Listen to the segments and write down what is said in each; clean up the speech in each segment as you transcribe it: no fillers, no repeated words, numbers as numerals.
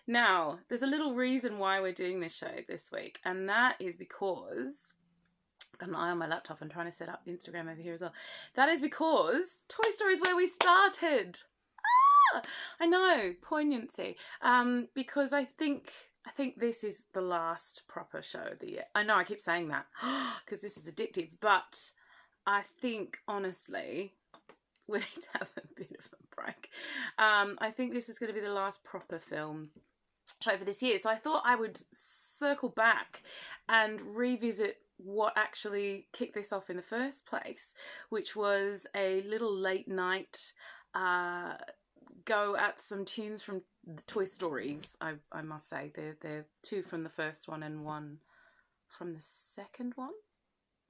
Now, there's a little reason why we're doing this show this week, and that is because I've got an eye on my laptop and trying to set up Instagram over here as well. That is because Toy Story is where we started. I know, poignancy. Because I think this is the last proper show of the year. I know I keep saying that because this is addictive, but I think honestly we need to have a bit of a break. I think this is going to be the last proper film show for this year, so I thought I would circle back and revisit what actually kicked this off in the first place, which was a little late night go at some tunes from the Toy Stories. I must say they're two from the first one and one from the second one.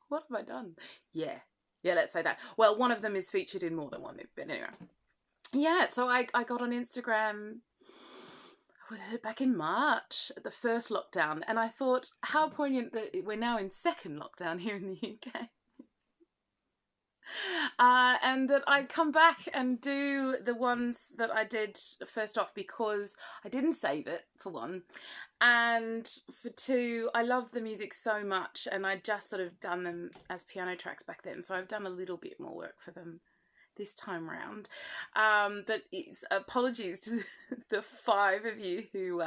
What have I done? Yeah, let's say that. Well, one of them is featured in more than one movie, but anyway. Yeah, so I got on Instagram, was it back in March, the first lockdown, and I thought how poignant that we're now in second lockdown here in the UK. And that I'd come back and do the ones that I did first off because I didn't save it, for one, and for two, I love the music so much and I'd just sort of done them as piano tracks back then, so I've done a little bit more work for them this time round. But it's apologies to the 5 of you who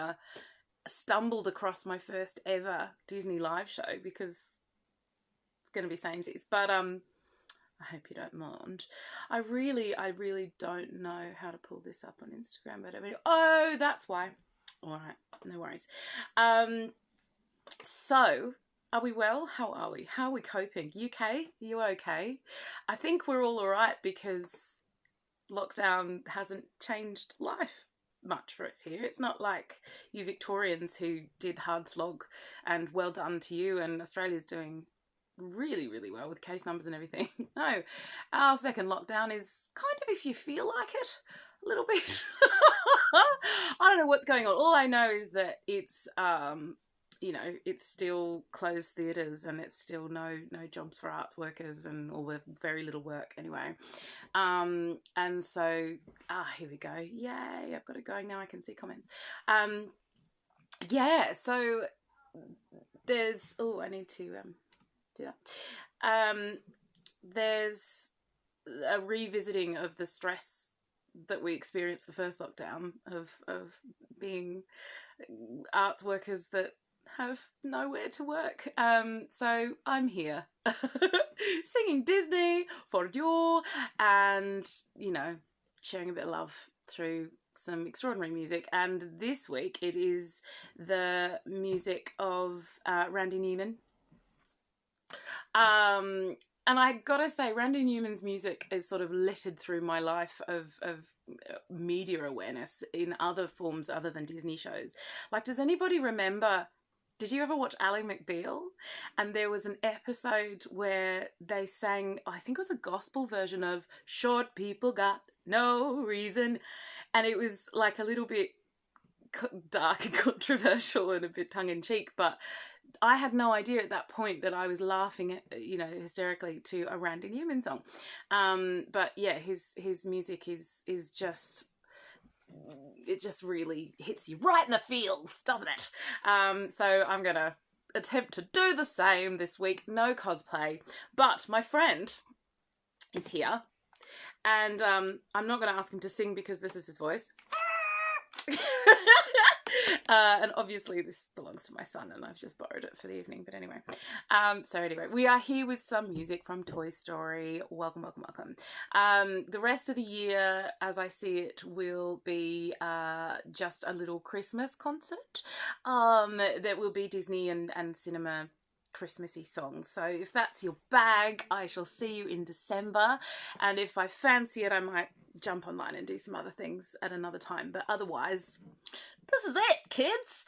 stumbled across my first ever Disney live show, because it's going to be samesies, but I hope you don't mind. I really don't know how to pull this up on Instagram, but I mean, oh, that's why. All right, no worries. So, are we well? How are we? How are we coping? UK? You okay? I think we're all right because lockdown hasn't changed life much for us here. It's not like you Victorians who did hard slog, and well done to you, and Australia's doing really well with case numbers and everything. No, our second lockdown is kind of, if you feel like it, a little bit. I don't know what's going on. All I know is that it's you know, it's still closed theatres and it's still no jobs for arts workers, and all the very little work anyway. And so here we go. Yay, I've got it going now. I can see comments. Yeah, so there's I need to do that. There's a revisiting of the stress that we experienced the first lockdown of being arts workers that have nowhere to work. So I'm here singing Disney for you, and you know, sharing a bit of love through some extraordinary music. And this week it is the music of Randy Newman. And I gotta say, Randy Newman's music is sort of littered through my life of media awareness in other forms other than Disney shows. Like, does anybody remember, did you ever watch Ally McBeal? And there was an episode where they sang, I think it was a gospel version of Short People Got No Reason. And it was like a little bit dark and controversial and a bit tongue-in-cheek, but I had no idea at that point that I was laughing, you know, hysterically to a Randy Newman song. But yeah, his music is just, it just really hits you right in the feels, doesn't it? So I'm gonna attempt to do the same this week. No cosplay, but my friend is here, and I'm not gonna ask him to sing because this is his voice. And obviously this belongs to my son and I've just borrowed it for the evening, but anyway. So anyway, we are here with some music from Toy Story. Welcome. The rest of the year, as I see it, will be just a little Christmas concert. That will be Disney and cinema Christmassy songs. So if that's your bag, I shall see you in December, and if I fancy it, I might jump online and do some other things at another time, but otherwise this is it, kids.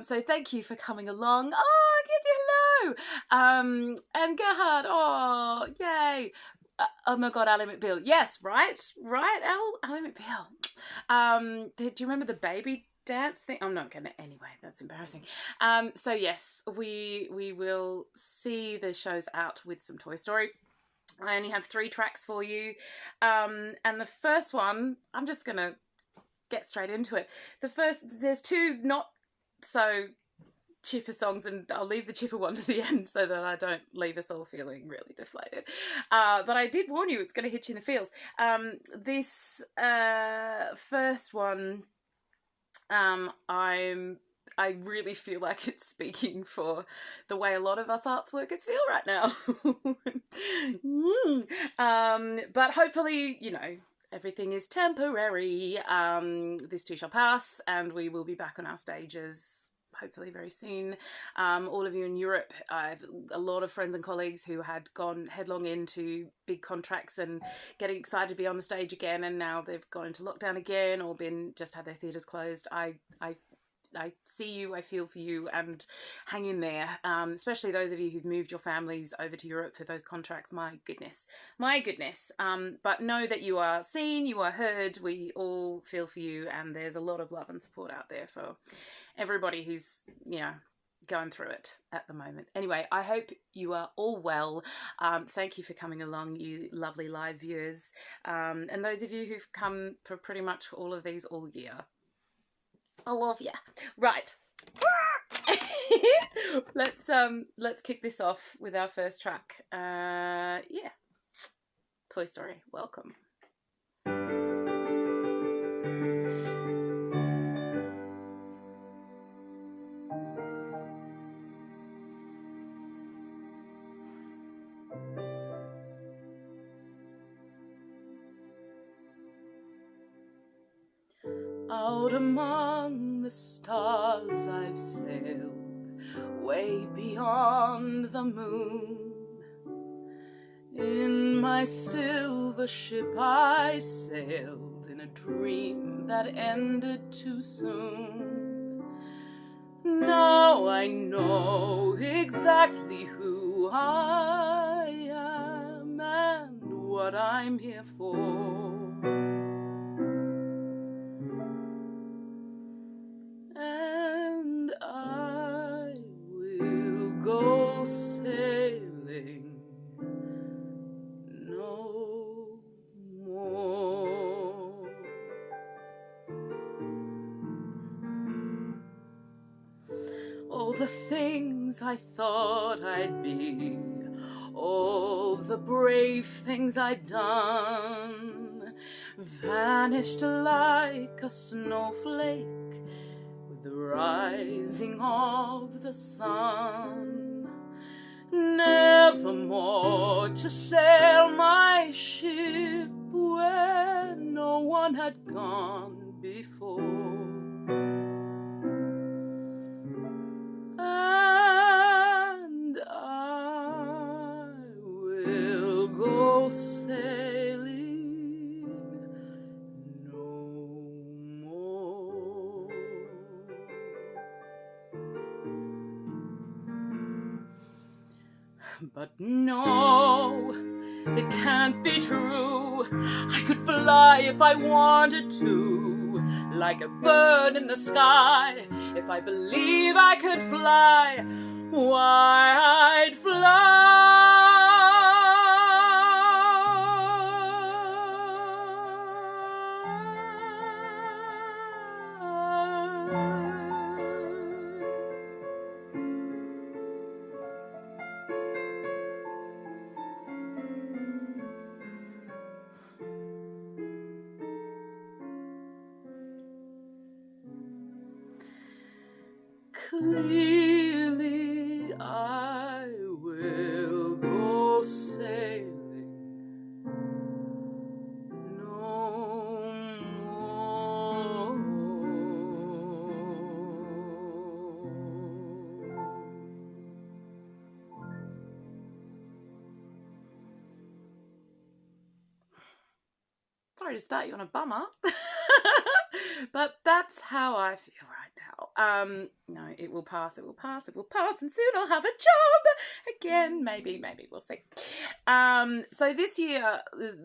So thank you for coming along. Oh, Kizzy, hello. And Gerhard, oh yay. Oh my god, Ally McBeal. Yes, right, Ally McBeal. Do you remember the baby dance thing? I'm not gonna, anyway, that's embarrassing. So yes, we will see the shows out with some Toy Story. I only have 3 tracks for you, and the first one, I'm just gonna get straight into it. There's two not so chipper songs, and I'll leave the chipper one to the end so that I don't leave us all feeling really deflated. But I did warn you, it's going to hit you in the feels. This first one, I really feel like it's speaking for the way a lot of us arts workers feel right now. But hopefully, you know, everything is temporary. This too shall pass, and we will be back on our stages hopefully very soon. All of you in Europe, I have a lot of friends and colleagues who had gone headlong into big contracts and getting excited to be on the stage again, and now they've gone into lockdown again or just had their theatres closed. I see you, I feel for you, and hang in there. Especially those of you who've moved your families over to Europe for those contracts. My goodness. But know that you are seen, you are heard. We all feel for you, and there's a lot of love and support out there for everybody who's, you know, going through it at the moment. Anyway, I hope you are all well. Thank you for coming along, you lovely live viewers, and those of you who've come for pretty much all of these all year. I love ya. Right. Let's kick this off with our first track. Yeah. Toy Story. Welcome. Out among the stars I've sailed, way beyond the moon. In my silver ship I sailed, in a dream that ended too soon. Now I know exactly who I am and what I'm here for. And I will go sailing no more. All the things I thought I'd be, all the brave things I'd done, vanished like a snowflake with the rising of the sun. Never more to sail my ship where no one had gone before. And I will go sailing no more. But no, it can't be true. I could fly if I wanted to, like a bird in the sky. If I believe I could fly, why, I'd fly. Clearly I will go sailing no more. Sorry to start you on a bummer. But that's how I feel right now. No, it will pass, it will pass, it will pass, and soon I'll have a job again. Maybe, we'll see. So this year,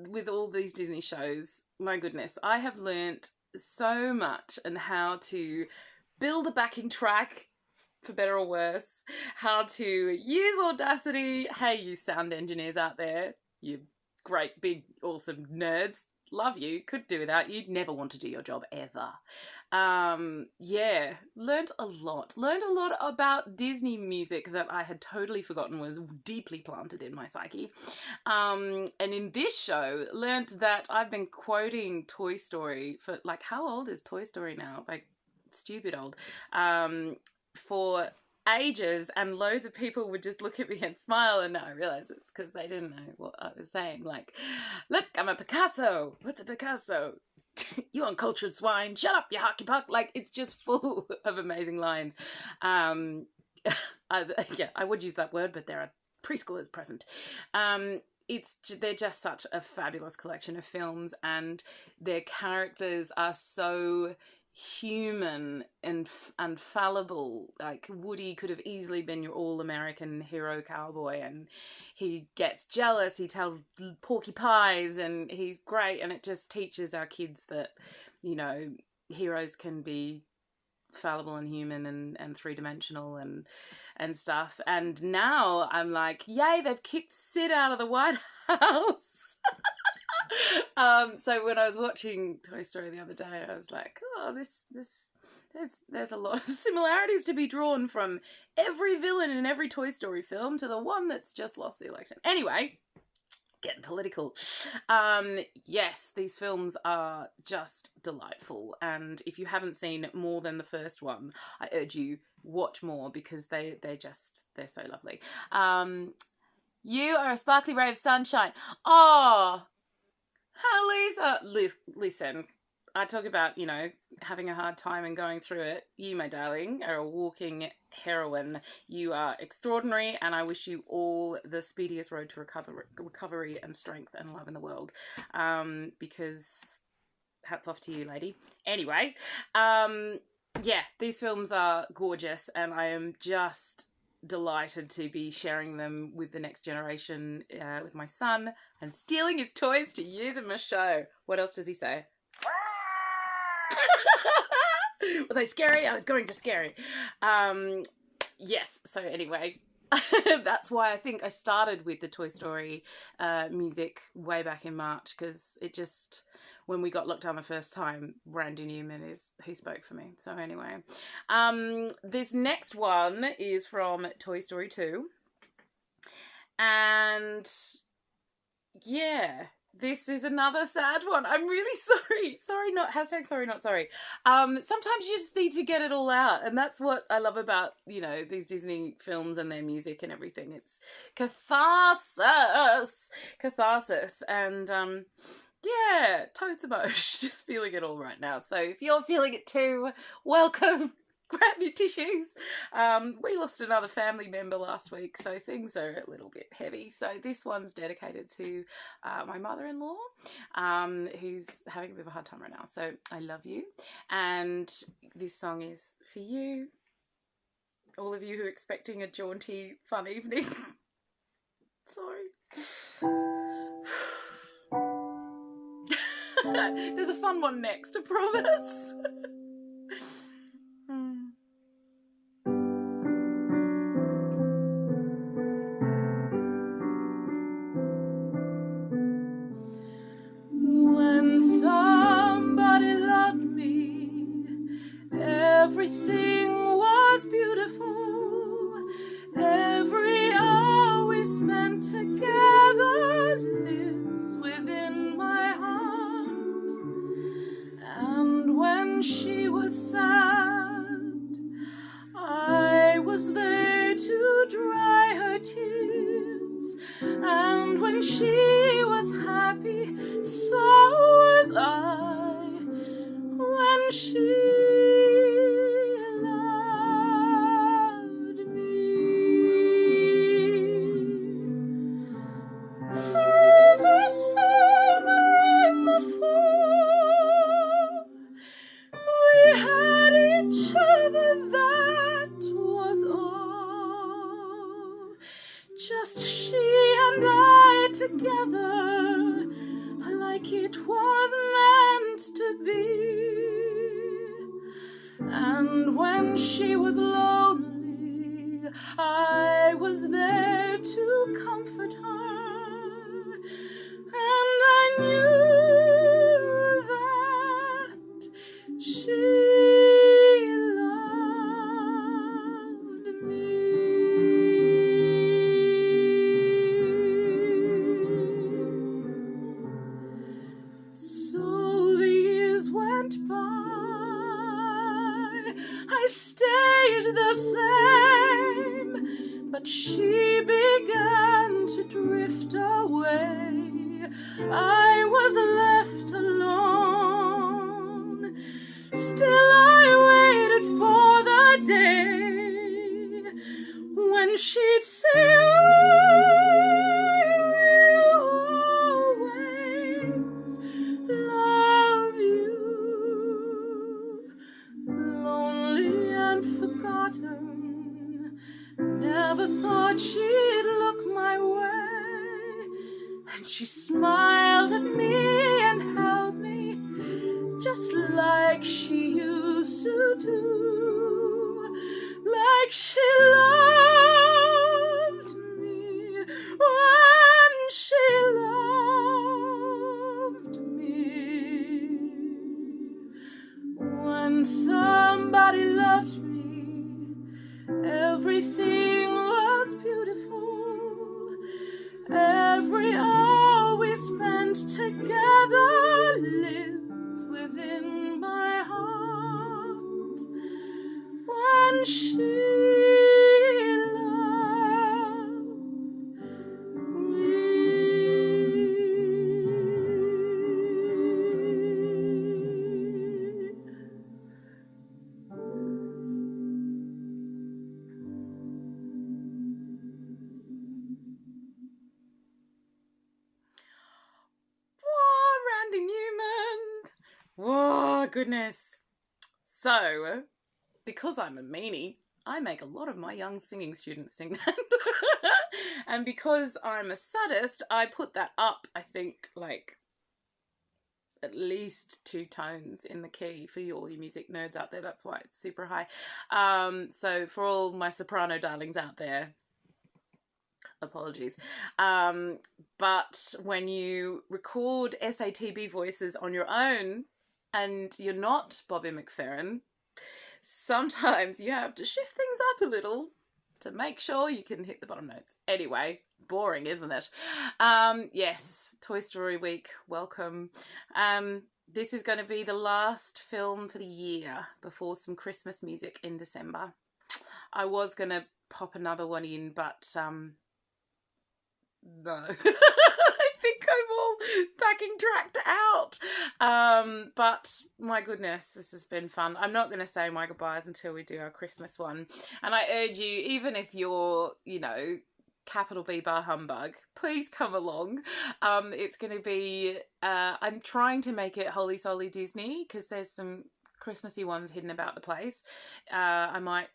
with all these Disney shows, my goodness, I have learnt so much and how to build a backing track, for better or worse, how to use Audacity. Hey, you sound engineers out there, you great, big, awesome nerds. love you, could do without you, never want to do your job ever. Yeah, learned a lot about Disney music that I had totally forgotten was deeply planted in my psyche. And in this show, learned that I've been quoting Toy Story for, like, how old is Toy Story now? Like, stupid old. For ages, and loads of people would just look at me and smile, and I realized it's because they didn't know what I was saying. Like, look, I'm a Picasso. What's a Picasso? You uncultured swine. Shut up, you hockey puck. Like, it's just full of amazing lines. Yeah, I would use that word, but there are preschoolers present. They're just such a fabulous collection of films, and their characters are so human and fallible. Like, Woody could have easily been your all-American hero cowboy, and he gets jealous, he tells Porky Pies, and he's great, and it just teaches our kids that, you know, heroes can be fallible and human and three-dimensional and stuff. And now I'm like, yay, they've kicked Sid out of the White House. So when I was watching Toy Story the other day, I was like, oh, there's a lot of similarities to be drawn from every villain in every Toy Story film to the one that's just lost the election. Anyway, getting political. Yes, these films are just delightful, and if you haven't seen more than the first one, I urge you watch more, because they're so lovely. You are a sparkly ray of sunshine. Oh, Lisa, listen, I talk about, you know, having a hard time and going through it. You, my darling, are a walking heroine. You are extraordinary, and I wish you all the speediest road to recovery and strength and love in the world, because hats off to you, lady. Anyway, yeah, these films are gorgeous, and I am just delighted to be sharing them with the next generation, with my son, and stealing his toys to use in my show. What else does he say? Was I scary? I was going for scary. Yes, so anyway, that's why I think I started with the Toy Story music way back in March, because it just, when we got locked down the first time, Randy Newman is who spoke for me. So anyway, this next one is from Toy Story 2. And yeah, this is another sad one. I'm really sorry. Sorry, not hashtag sorry, not sorry. Sometimes you just need to get it all out. And that's what I love about, you know, these Disney films and their music and everything. It's catharsis. And, yeah, totes emotion. Just feeling it all right now. So if you're feeling it too, welcome. Grab your tissues. We lost another family member last week, so things are a little bit heavy. So this one's dedicated to my mother-in-law, who's having a bit of a hard time right now. So I love you, and this song is for you. All of you who are expecting a jaunty, fun evening. Sorry. There's a fun one next, I promise. When somebody loved me, everything was beautiful. Every hour we spent together lives within my heart. And when she was sad, I was there to dry her tears. And when she was happy, so was I. When she loved me, through the summer and the fall, we had each other, that was all. Just she and I together, like it was meant to be. And when she was lonely, I was there to comfort her. And I knew I stayed the same, but she began to drift away. I was left alone. Still I waited for the day when she'd say, I will always love you. Lonely and forgotten, never thought she'd look my way. And she smiled at me and held me just like she used to do, like she loved me when she loved me. When somebody loved me, everything was beautiful. Every hour we spent together lives within my heart. When she loved me. Whoa, Randy Newman. Whoa, goodness. So, because I'm a meanie, I make a lot of my young singing students sing that. And because I'm a sadist, I put that up, I think, like, at least 2 tones in the key for all you music nerds out there. That's why it's super high. So for all my soprano darlings out there, apologies. But when you record SATB voices on your own and you're not Bobby McFerrin, sometimes you have to shift things up a little to make sure you can hit the bottom notes. Anyway, boring, isn't it? Yes, Toy Story week, welcome. This is going to be the last film for the year before some Christmas music in December. I was going to pop another one in, but no. I think I'm all backing tracked out. But my goodness, this has been fun. I'm not going to say my goodbyes until we do our Christmas one. And I urge you, even if you're, you know, capital B bar humbug, please come along. It's going to be, I'm trying to make it wholly solely Disney because there's some Christmassy ones hidden about the place. I might,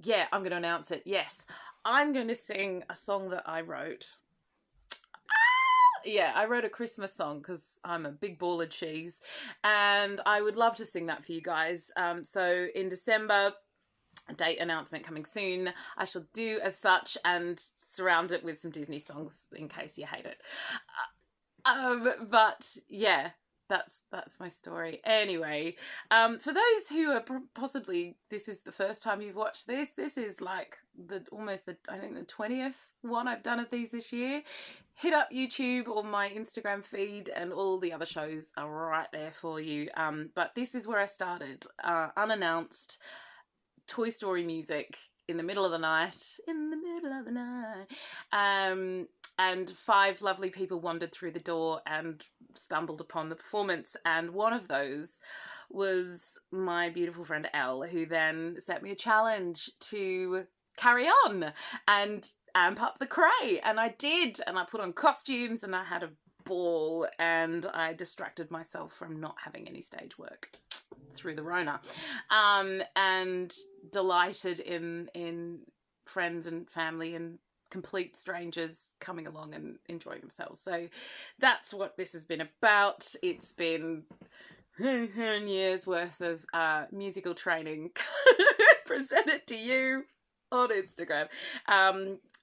yeah, I'm going to announce it. Yes, I'm going to sing a song that I wrote. Yeah, I wrote a Christmas song because I'm a big ball of cheese and I would love to sing that for you guys. So in December, a date announcement coming soon, I shall do as such and surround it with some Disney songs in case you hate it. But yeah, that's my story. Anyway, for those who are possibly, this is the first time you've watched this is like I think the 20th one I've done of these this year. Hit up YouTube or my Instagram feed and all the other shows are right there for you. But this is where I started, unannounced Toy Story music in the middle of the night, and 5 lovely people wandered through the door and stumbled upon the performance, and one of those was my beautiful friend Elle, who then set me a challenge to carry on and amp up the cray, and I did, and I put on costumes and I had a ball and I distracted myself from not having any stage work through the Rona, and delighted in friends and family and complete strangers coming along and enjoying themselves. So that's what this has been about. It's been years worth of musical training presented to you on Instagram.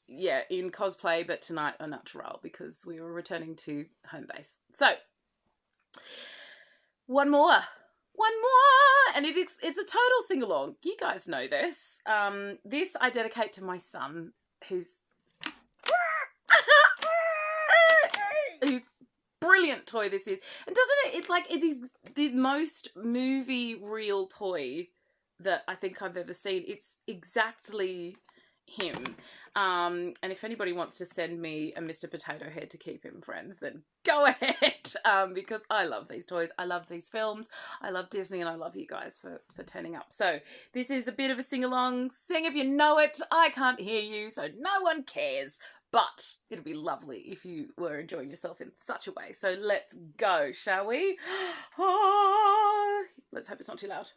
Yeah, in cosplay, but tonight a natural because we were returning to home base. So one more, and it's a total sing-along. You guys know this. This I dedicate to my son, who's brilliant toy this is. And doesn't it, it's like, it is the most movie real toy that I think I've ever seen. It's exactly him. And if anybody wants to send me a Mr. Potato Head to keep him friends, then go ahead. Because I love these toys. I love these films. I love Disney, and I love you guys for turning up. So this is a bit of a sing-along. Sing if you know it. I can't hear you, so no one cares. But it'd be lovely if you were enjoying yourself in such a way. So let's go, shall we? Oh, let's hope it's not too loud.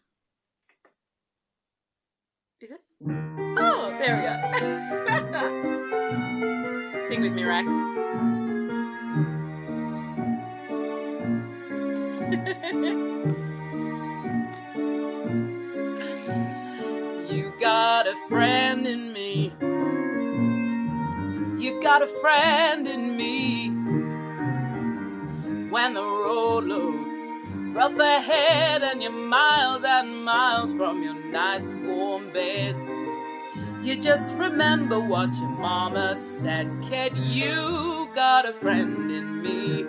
Is it? Oh, there we go. Sing with me, Rax. You got a friend in me. You got a friend in me. When the road looks rough ahead and you're miles and miles from your nice warm bed, you just remember what your mama said. Kid, you got a friend in me.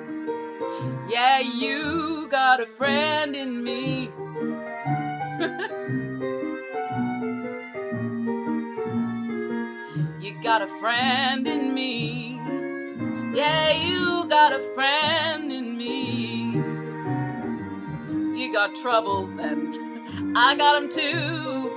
Yeah, you got a friend in me. You got a friend in me. Yeah, you got a friend in me. You got troubles, then I got them too.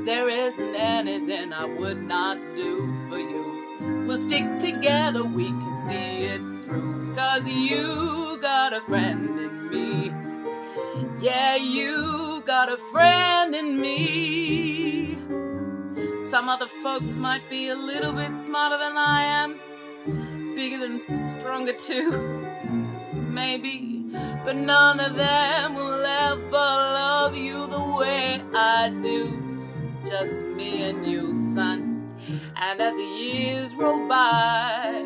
There isn't anything I would not do for you. We'll stick together, we can see it through. 'Cause you got a friend in me. Yeah, you got a friend in me. Some other folks might be a little bit smarter than I am, bigger and stronger too, maybe, but none of them will ever love you the way I do. Just me and you, son. And as the years roll by,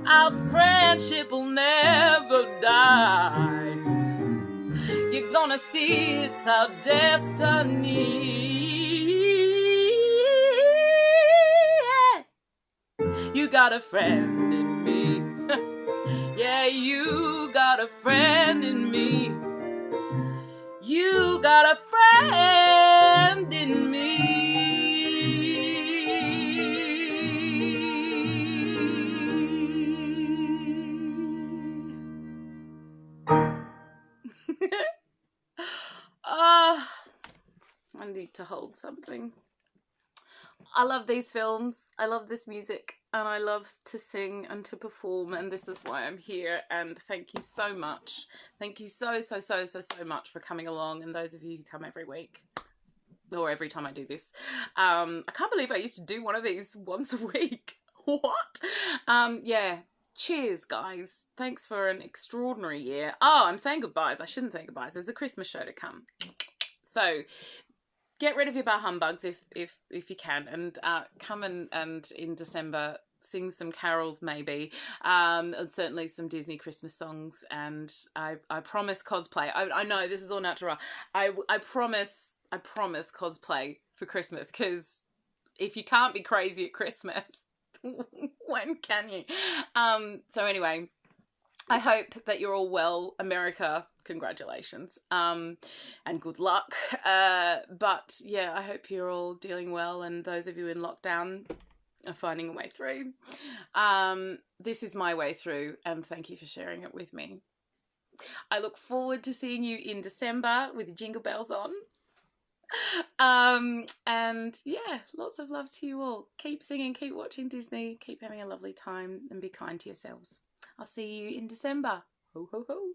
our friendship will never die. You're gonna see it's our destiny. You got a friend in me. Yeah, you got a friend in me. You got a friend in me. I need to hold something. I love these films, I love this music, and I love to sing and to perform, and this is why I'm here. And thank you so much. Thank you so much for coming along, and those of you who come every week, or every time I do this. I can't believe I used to do one of these once a week. What? Yeah. Cheers, guys. Thanks for an extraordinary year. Oh, I'm saying goodbyes. I shouldn't say goodbyes. There's a Christmas show to come. So get rid of your bar humbugs if you can, and come and in December sing some carols maybe, and certainly some Disney Christmas songs. And I promise cosplay. I know this is all natural. I promise cosplay for Christmas, because if you can't be crazy at Christmas, when can you? So anyway, I hope that you're all well. America, congratulations, and good luck. But yeah, I hope you're all dealing well, and those of you in lockdown are finding a way through. This is my way through, and thank you for sharing it with me. I look forward to seeing you in December with the jingle bells on. And yeah, lots of love to you all. Keep singing, keep watching Disney, keep having a lovely time, and be kind to yourselves. I'll see you in December. Ho, ho, ho.